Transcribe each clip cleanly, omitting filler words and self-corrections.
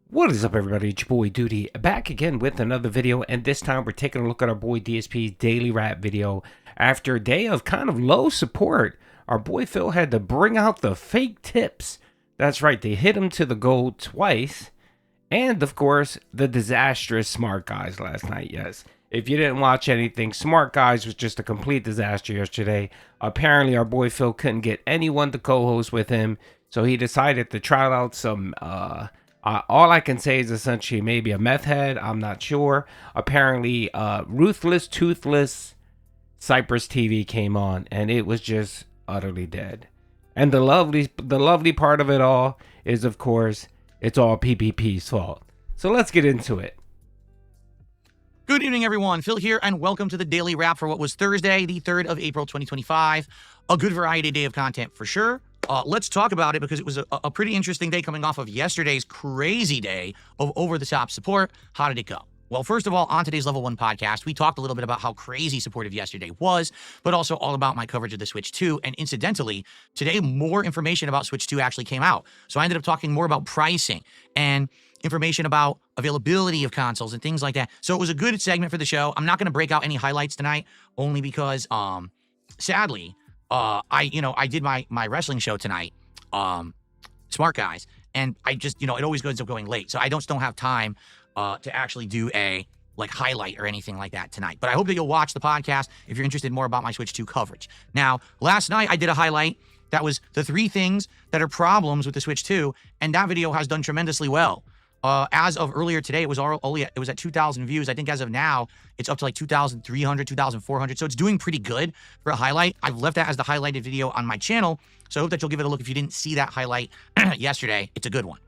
What is up, everybody? It's your boy Doody back again with another video, and this time we're taking a look at our boy DSP's daily rap video. After a day of kind of low support, our boy Phil had to bring out the fake tips. That's right, they hit him to the goal twice, and of course, the disastrous Smark Guys last night. Yes, if you didn't watch anything, Smark Guys was just a complete disaster yesterday. Apparently, our boy Phil couldn't get anyone to co-host with him, so he decided to try out some all I can say is essentially maybe a meth head. I'm not sure. Apparently, Ruthless, Toothless, Cypress TV came on, and it was just utterly dead. And the lovely part of it all is, of course, it's all PPP's fault. So let's get into it. Good evening, everyone. Phil here, and welcome to the Daily Wrap for what was Thursday, the 3rd of April, 2025. A good variety day of content for sure. Let's talk about it because it was a pretty interesting day coming off of yesterday's crazy day of over-the-top support. How did it go? Well, first of all, on today's Level 1 podcast, we talked a little bit about how crazy supportive yesterday was, but also all about my coverage of the Switch 2. And incidentally, today, more information about Switch 2 actually came out. So I ended up talking more about pricing and information about availability of consoles and things like that. So it was a good segment for the show. I'm not going to break out any highlights tonight, only because, sadly, I did my wrestling show tonight, Smark Guys, and I just, it always ends up going late. So I don't have time to actually do a highlight or anything like that tonight. But I hope that you'll watch the podcast if you're interested more about my Switch 2 coverage. Now, last night I did a highlight that was the 3 things that are problems with the Switch 2, and that video has done tremendously well. As of earlier today, it was at 2,000 views. I think as of now, it's up to 2,300, 2,400. So it's doing pretty good for a highlight. I've left that as the highlighted video on my channel. So I hope that you'll give it a look if you didn't see that highlight yesterday. It's a good one.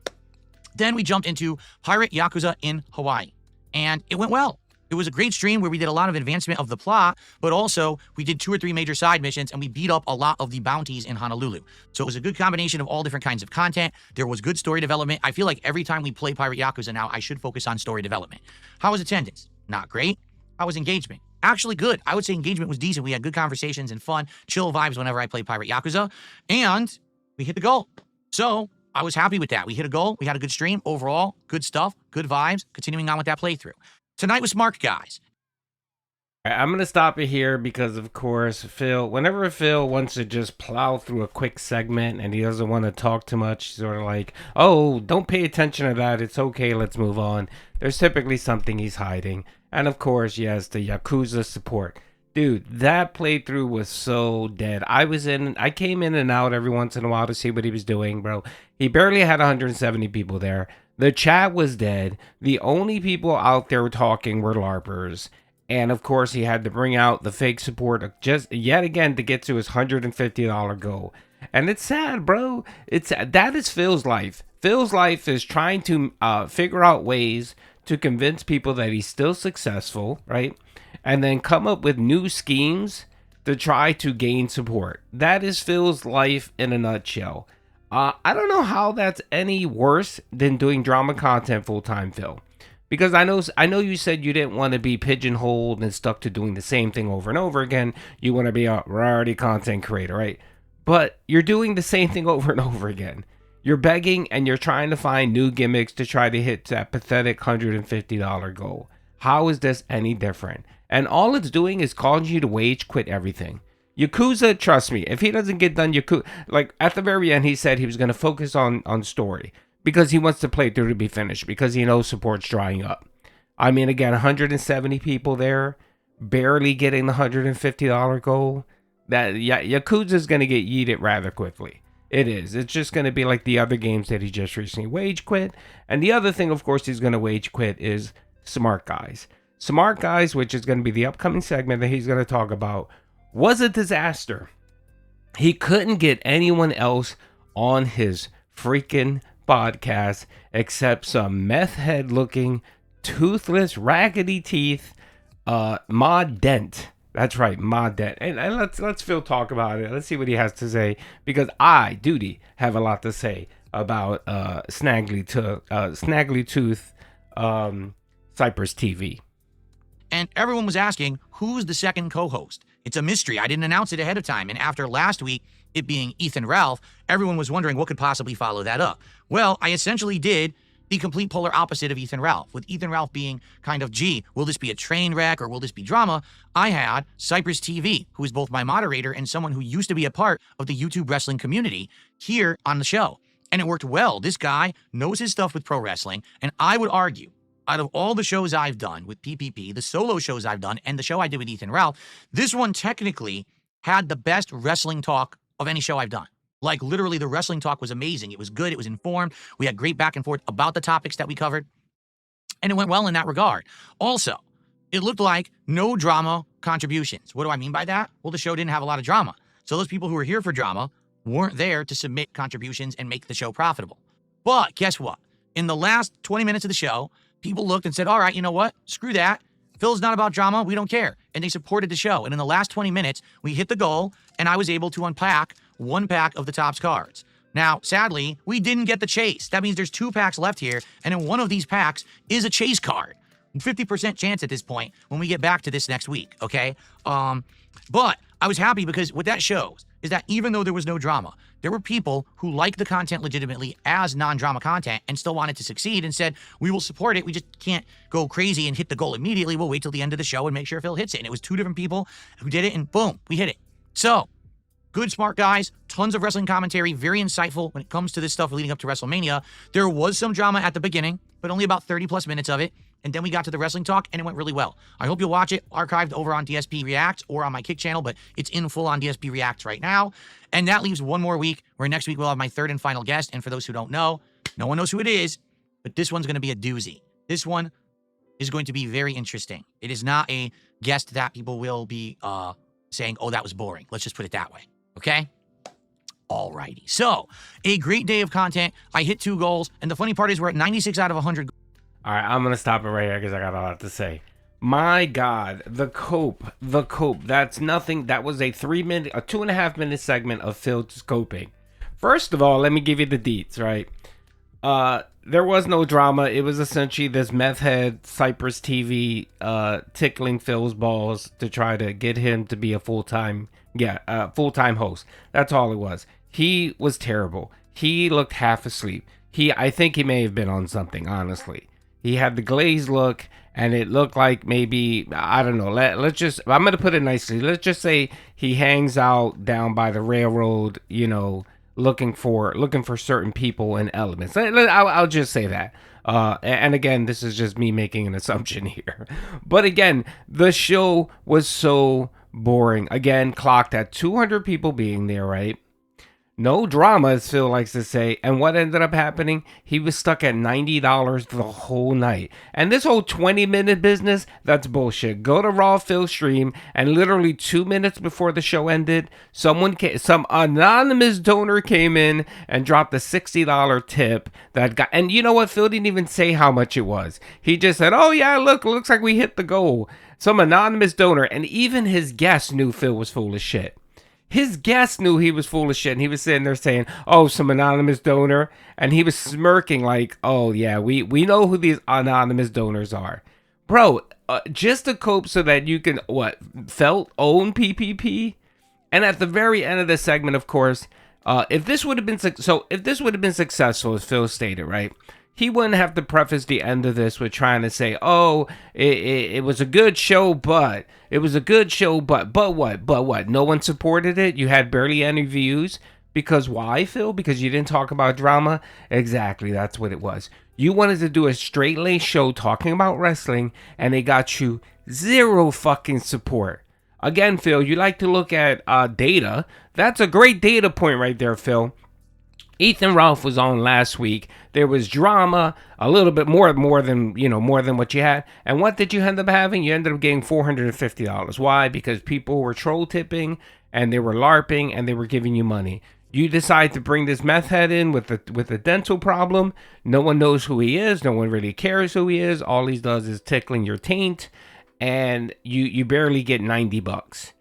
Then we jumped into Pirate Yakuzza in Hawaii, and it went well. It was a great stream where we did a lot of advancement of the plot, but also we did 2 or 3 major side missions, and we beat up a lot of the bounties in Honolulu. So it was a good combination of all different kinds of content. There was good story development. I feel like every time we play Pirate Yakuza now, I should focus on story development. How was attendance? Not great. How was engagement? Actually good. I would say engagement was decent. We had good conversations and fun, chill vibes whenever I play Pirate Yakuza, and we hit the goal. So I was happy with that. We hit a goal. We had a good stream. Overall, good stuff, good vibes. Continuing on with that playthrough. Tonight was Smark Guys. I'm going to stop it here because, of course, whenever Phil wants to just plow through a quick segment and he doesn't want to talk too much, sort of like, oh, don't pay attention to that. It's okay. Let's move on. There's typically something he's hiding. And, of course, yes, the Yakuzza support. Dude, that playthrough was so dead. I came in and out every once in a while to see what he was doing, bro. He barely had 170 people there. The chat was dead. The only people out there talking were LARPers. And of course, he had to bring out the fake support just yet again to get to his $150 goal. And it's sad, bro. That is Phil's life. Phil's life is trying to figure out ways to convince people that he's still successful, right? And then come up with new schemes to try to gain support. That is Phil's life in a nutshell. I don't know how that's any worse than doing drama content full-time, Phil. Because I know you said you didn't want to be pigeonholed and stuck to doing the same thing over and over again. You want to be a rarity content creator, right? But you're doing the same thing over and over again. You're begging and you're trying to find new gimmicks to try to hit that pathetic $150 goal. How is this any different? And all it's doing is causing you to wage quit everything. Yakuzza, trust me, if he doesn't get done Yakuzza, at the very end, he said he was going to focus on story because he wants the playthrough to be finished because he knows support's drying up. I mean, again, 170 people there, barely getting the $150 goal. Yakuzza's going to get yeeted rather quickly. It is. It's just going to be like the other games that he just recently wage quit. And the other thing, of course, he's going to wage quit is Smark Guys. Smark Guys, which is going to be the upcoming segment that he's going to talk about, was a disaster. He couldn't get anyone else on his freaking podcast except some meth head looking, toothless, raggedy teeth, Ma Dent. That's right, Ma Dent. And let's Phil talk about it. Let's see what he has to say because I, Doody, have a lot to say about Snaggly Tooth Cypress TV. And everyone was asking, who's the second co-host? It's a mystery. I didn't announce it ahead of time. And after last week, it being Ethan Ralph, everyone was wondering what could possibly follow that up. Well, I essentially did the complete polar opposite of Ethan Ralph, with Ethan Ralph being kind of, gee, will this be a train wreck or will this be drama? I had Cypress TV, who is both my moderator and someone who used to be a part of the YouTube wrestling community, here on the show. And it worked well. This guy knows his stuff with pro wrestling, and I would argue, out of all the shows I've done with PPP, the solo shows I've done, and the show I did with Ethan Ralph, this one technically had the best wrestling talk of any show I've done. Like, literally, the wrestling talk was amazing. It was good. It was informed. We had great back and forth about the topics that we covered, and it went well in that regard. Also, it looked like no drama contributions. What do I mean by that? Well, the show didn't have a lot of drama. So those people who were here for drama weren't there to submit contributions and make the show profitable. But guess what? In the last 20 minutes of the show, people looked and said, all right, you know what? Screw that. Phil's not about drama. We don't care. And they supported the show. And in the last 20 minutes, we hit the goal, and I was able to unpack one pack of the Topps cards. Now, sadly, we didn't get the chase. That means there's 2 packs left here, and in one of these packs is a chase card. 50% chance at this point when we get back to this next week, okay? But I was happy because what that shows is that even though there was no drama, there were people who liked the content legitimately as non-drama content and still wanted to succeed and said, we will support it. We just can't go crazy and hit the goal immediately. We'll wait till the end of the show and make sure Phil hits it. And it was 2 different people who did it, and boom, we hit it. So, good, smart guys, tons of wrestling commentary, very insightful when it comes to this stuff leading up to WrestleMania. There was some drama at the beginning, but only about 30 plus minutes of it. And then we got to the wrestling talk, and it went really well. I hope you'll watch it, archived over on DSP Reacts or on my Kick channel, but it's in full on DSP Reacts right now. And that leaves one more week, where next week we'll have my 3rd and final guest. And for those who don't know, no one knows who it is, but this one's going to be a doozy. This one is going to be very interesting. It is not a guest that people will be saying, oh, that was boring. Let's just put it that way. Okay? Alrighty. So, a great day of content. I hit 2 goals, and the funny part is we're at 96 out of 100. All right, I'm going to stop it right here because I got a lot to say. My God, the cope. That's nothing. That was a 2.5 minute segment of Phil scoping. First of all, let me give you the deets, right? There was no drama. It was essentially this meth head Cypress TV tickling Phil's balls to try to get him to be a full-time host. That's all it was. He was terrible. He looked half asleep. I think he may have been on something, honestly. He had the glazed look, and it looked like maybe, I don't know, I'm going to put it nicely. Let's just say he hangs out down by the railroad, looking for certain people and elements. I'll just say that. And again, this is just me making an assumption here. But again, the show was so boring. Again, clocked at 200 people being there, right? No drama, as Phil likes to say. And what ended up happening? He was stuck at $90 the whole night. And this whole 20-minute business, that's bullshit. Go to Raw Phil stream, and literally 2 minutes before the show ended, some anonymous donor came in and dropped a $60 tip and you know what? Phil didn't even say how much it was. He just said, oh yeah, looks like we hit the goal. Some anonymous donor, and even his guest knew Phil was full of shit. His guest knew he was full of shit, and he was sitting there saying, oh, some anonymous donor, and he was smirking like, oh, yeah, we know who these anonymous donors are. Bro, just to cope so that you can, own PPP? And at the very end of the segment, of course, if this would have been successful, as Phil stated, right, he wouldn't have to preface the end of this with trying to say, oh, it was a good show, but what? No one supported it? You had barely any views? Because why, Phil? Because you didn't talk about drama? Exactly, that's what it was. You wanted to do a straight-laced show talking about wrestling, and they got you 0 fucking support. Again, Phil, you like to look at data. That's a great data point right there, Phil. Ethan Ralph was on last week. There was drama, a little bit more than what you had. And what did you end up having? You ended up getting $450. Why? Because people were troll tipping, and they were LARPing, and they were giving you money. You decide to bring this meth head in with a dental problem. No one knows who he is. No one really cares who he is. All he does is tickling your taint, and you barely get $90.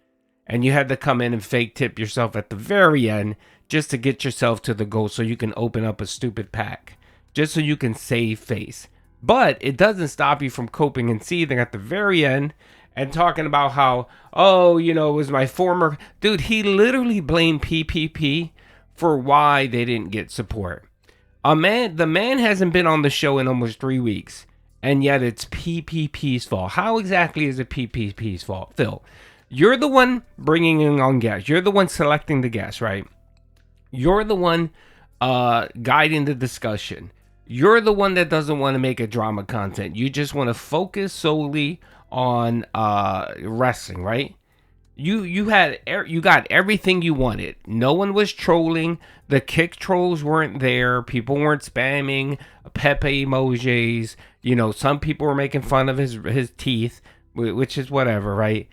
And you had to come in and fake tip yourself at the very end just to get yourself to the goal so you can open up a stupid pack. Just so you can save face. But it doesn't stop you from coping and seething at the very end and talking about how, it was my former... Dude, he literally blamed PPP for why they didn't get support. The man hasn't been on the show in almost 3 weeks, and yet it's PPP's fault. How exactly is it PPP's fault, Phil? You're the one bringing in on guests. You're the one selecting the guests, right? You're the one guiding the discussion. You're the one that doesn't want to make a drama content. You just want to focus solely on wrestling, right? You got everything you wanted. No one was trolling. The kick trolls weren't there. People weren't spamming Pepe emojis. Some people were making fun of his teeth, which is whatever, right?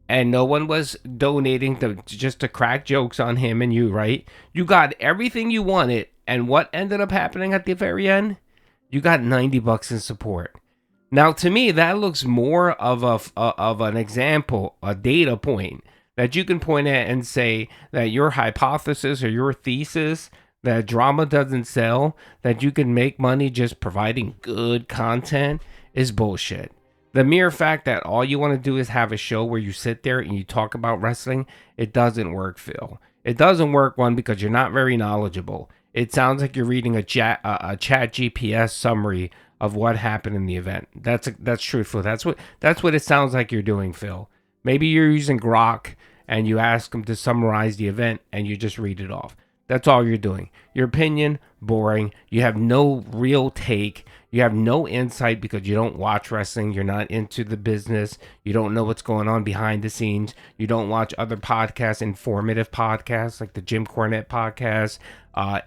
And no one was donating just to crack jokes on him and you, right? You got everything you wanted, and what ended up happening at the very end? You got $90 in support. Now, to me, that looks more of an example, a data point that you can point at and say that your hypothesis or your thesis that drama doesn't sell, that you can make money just providing good content is bullshit. The mere fact that all you want to do is have a show where you sit there and you talk about wrestling, it doesn't work, Phil. It doesn't work, one, because you're not very knowledgeable. It sounds like you're reading a chat GPS summary of what happened in the event. That's truthful. That's what it sounds like you're doing, Phil. Maybe you're using Grok and you ask them to summarize the event and you just read it off. That's all you're doing. Your opinion, boring. You have no real take. You have no insight because you don't watch wrestling. You're not into the business. You don't know what's going on behind the scenes. You don't watch other podcasts, informative podcasts like the Jim Cornette podcast.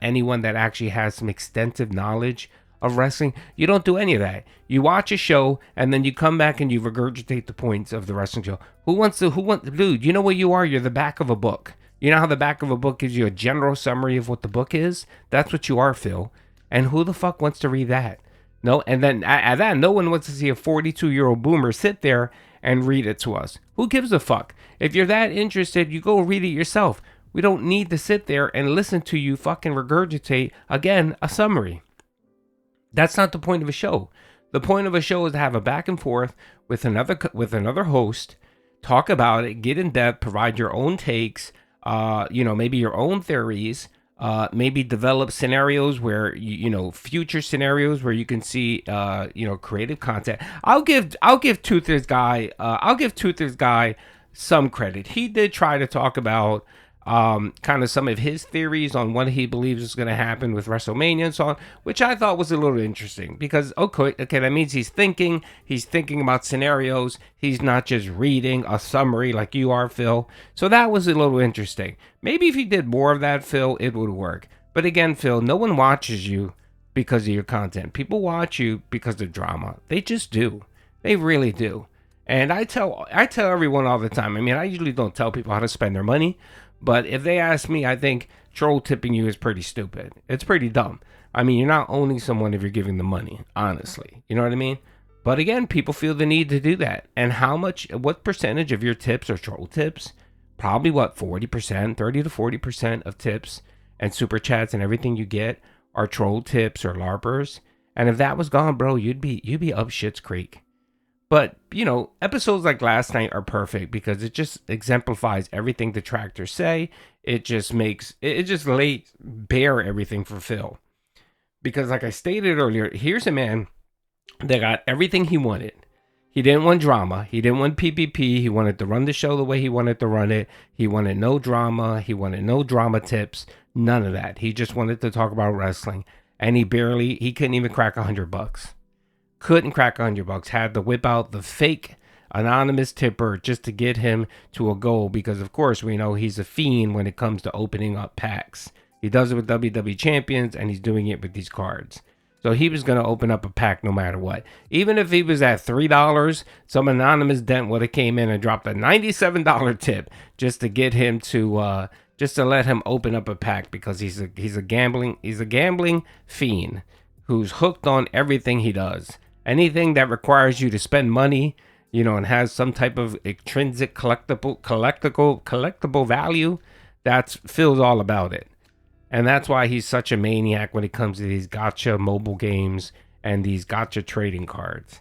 Anyone that actually has some extensive knowledge of wrestling. You don't do any of that. You watch a show and then you come back and you regurgitate the points of the wrestling show. Dude, you know what you are? You're the back of a book. You know how the back of a book gives you a general summary of what the book is? That's what you are, Phil. And who the fuck wants to read that? No, and then at that, no one wants to see a 42-year-old boomer sit there and read it to us. Who gives a fuck? If you're that interested, you go read it yourself. We don't need to sit there and listen to you fucking regurgitate, again, a summary. That's not the point of a show. The point of a show is to have a back and forth with another host, talk about it, get in depth, provide your own takes, maybe your own theories, maybe develop scenarios where future scenarios where you can see creative content. I'll give Toother's guy some credit. He did try to talk about kind of some of his theories on what he believes is going to happen with WrestleMania and so on, which I thought was a little interesting because okay, that means he's thinking about scenarios. He's not just reading a summary like you are, Phil. So that was a little interesting. Maybe if he did more of that, Phil, it would work. But again, Phil, no one watches you because of your content. People watch you because of drama. They just do. They really do. And I tell everyone all the time. I mean, I usually don't tell people how to spend their money. But if they ask me, I think troll tipping you is pretty stupid. It's pretty dumb. I mean, you're not owning someone if you're giving them money, honestly. You know what I mean? But again, people feel the need to do that. And what percentage of your tips are troll tips? Probably 40%, 30 to 40% of tips and super chats and everything you get are troll tips or LARPers. And if that was gone, bro, you'd be up shit's creek. But, episodes like last night are perfect because it just exemplifies everything the tractors say. It just lays bare everything for Phil. Because like I stated earlier, here's a man that got everything he wanted. He didn't want drama. He didn't want PPP. He wanted to run the show the way he wanted to run it. He wanted no drama. He wanted no drama tips. None of that. He just wanted to talk about wrestling. And he couldn't even crack $100. Couldn't crack $100. Had to whip out the fake anonymous tipper just to get him to a goal because, of course, we know he's a fiend when it comes to opening up packs. He does it with WWE champions, and he's doing it with these cards. So he was going to open up a pack no matter what. Even if he was at $3, some anonymous dent would have came in and dropped a $97 tip just to get him to just to let him open up a pack because he's a gambling fiend who's hooked on everything he does. Anything that requires you to spend money, and has some type of intrinsic collectible value, that's Phil's all about it. And that's why he's such a maniac when it comes to these gacha mobile games and these gacha trading cards.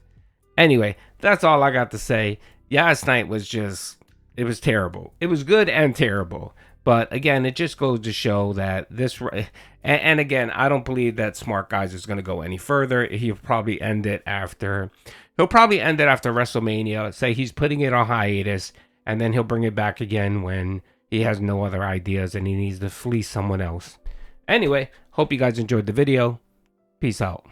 Anyway, that's all I got to say. Last night was it was terrible. It was good and terrible. But again, it just goes to show that this, and again, I don't believe that Smark Guys is going to go any further. He'll probably end it after WrestleMania. Say he's putting it on hiatus, and then he'll bring it back again when he has no other ideas and he needs to fleece someone else. Anyway, hope you guys enjoyed the video. Peace out.